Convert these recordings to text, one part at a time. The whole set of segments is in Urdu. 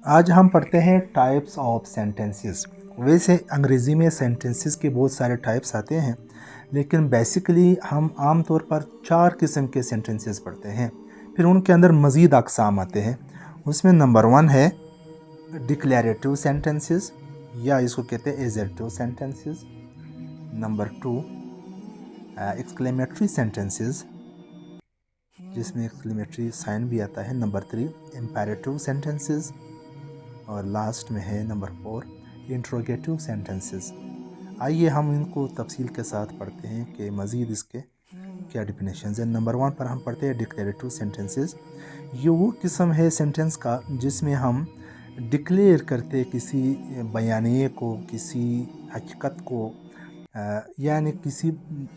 آج ہم پڑھتے ہیں ٹائپس آف سینٹنسز۔ ویسے انگریزی میں سینٹنسز کے بہت سارے ٹائپس آتے ہیں، لیکن بیسیکلی ہم عام طور پر 4 قسم کے سینٹنسز پڑھتے ہیں۔ پھر ان کے اندر مزید اقسام آتے ہیں۔ اس میں نمبر 1 ہے ڈکلیریٹو سینٹنسز، یا اس کو کہتے ہیں ایزرٹو سینٹنسز۔ نمبر 2 ایکسکلیمیٹری سینٹنسز، جس میں ایکسکلیمیٹری سائن بھی آتا ہے۔ نمبر 3 امپیریٹو سینٹنسز، اور لاسٹ میں ہے نمبر 4 انٹروگیٹو سینٹنسز۔ آئیے ہم ان کو تفصیل کے ساتھ پڑھتے ہیں کہ مزید اس کے کیا ڈیفینیشنز ہیں۔ نمبر 1 پر ہم پڑھتے ہیں ڈکلیریٹو سینٹنسز۔ یہ وہ قسم ہے سینٹنس کا جس میں ہم ڈکلیئر کرتے کسی بیانیے کو، کسی حقیقت کو، یعنی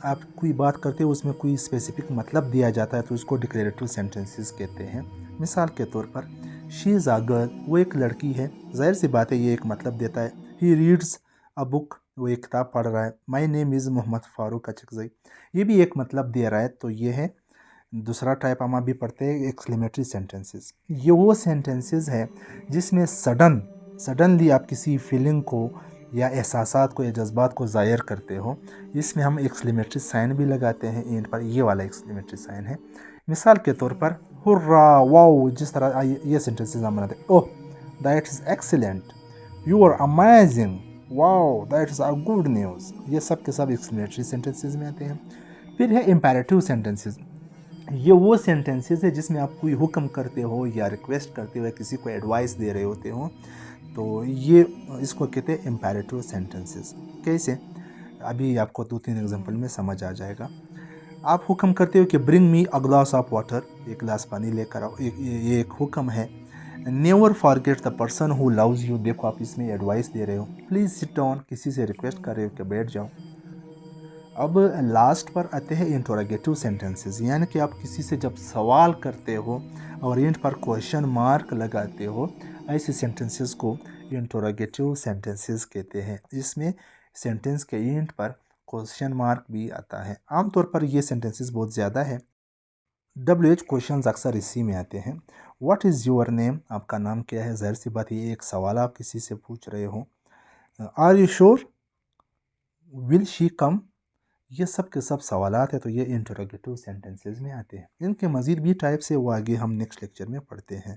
آپ کوئی بات کرتے ہو اس میں کوئی اسپیسیفک مطلب دیا جاتا ہے تو اس کو ڈکلیریٹو سینٹنسز کہتے ہیں۔ مثال کے طور پر شی از اے گرل، وہ ایک لڑکی ہے، ظاہر سی بات ہے یہ ایک مطلب دیتا ہے۔ ہی ریڈز اے بک، وہ ایک کتاب پڑھ رہا ہے۔ مائی نیم از محمد فاروق اچکزئی، یہ بھی ایک مطلب دے رہا ہے۔ تو یہ ہے دوسرا ٹائپ ہم ابھی پڑھتے ہیں ایکسکلیمیٹری سینٹنسز۔ یہ وہ سینٹنسز ہے جس میں سڈنلی آپ کسی فیلنگ کو یا احساسات کو یا جذبات کو ظاہر کرتے ہو، اس میں ہم ایکسکلیمیٹری سائن بھی لگاتے ہیں اینڈ پر، یہ والا ایکسکلیمیٹری سائن ہے۔ مثال کے طور پر ہرا، واو، جس طرح یہ سینٹنسز ہم بناتے ہیں، oh that is excellent, you are amazing, wow that is a good news, یہ سب کے سب ایکسکلیمیٹری سینٹنسز میں آتے ہیں۔ پھر ہے امپیریٹو سینٹنسز۔ یہ وہ سینٹنسز ہے جس میں آپ کوئی حکم کرتے ہو یا ریکویسٹ کرتے ہو یا کسی کو ایڈوائس دے رہے ہوتے ہو، تو یہ اس کو کہتے ہیں امپیریٹو سینٹنسز۔ کیسے؟ ابھی آپ کو 2-3 ایگزامپل میں سمجھ آ جائے گا۔ آپ حکم کرتے ہو کہ برنگ می اے گلاس آف واٹر، ایک گلاس پانی لے کر آؤ، یہ ایک حکم ہے۔ Never forget the person who loves you, دیکھو آپ اس میں ایڈوائس دے رہے ہو۔ پلیز سٹ ڈاؤن، کسی سے ریکویسٹ کر رہے ہو کہ بیٹھ جاؤ۔ اب لاسٹ پر آتے ہیں انٹروگیٹو سینٹنسز، یعنی کہ آپ کسی سے جب سوال کرتے ہو اور اینڈ پر کویشچن مارک لگاتے ہو، ایسے سینٹنسز کو انٹروگیٹو سینٹنسز کہتے ہیں۔ اس میں سینٹنس کے اینڈ پر کویشچن مارک بھی آتا ہے۔ عام طور پر یہ سینٹنسز بہت زیادہ ہے۔ WH کویشچنز اکثر اسی میں آتے ہیں۔ واٹ از یور نیم، آپ کا نام کیا ہے، ظاہر سی بات یہ ایک سوال آپ کسی سے پوچھ رہے ہو۔ آر یو شور، ول شی کم، یہ سب کے سب سوالات ہیں، تو یہ انٹروگیٹو سینٹنسز میں آتے ہیں۔ ان کے مزید بھی ٹائپس ہے، وہ آگے ہم نیکسٹ لیکچر میں پڑھتے ہیں۔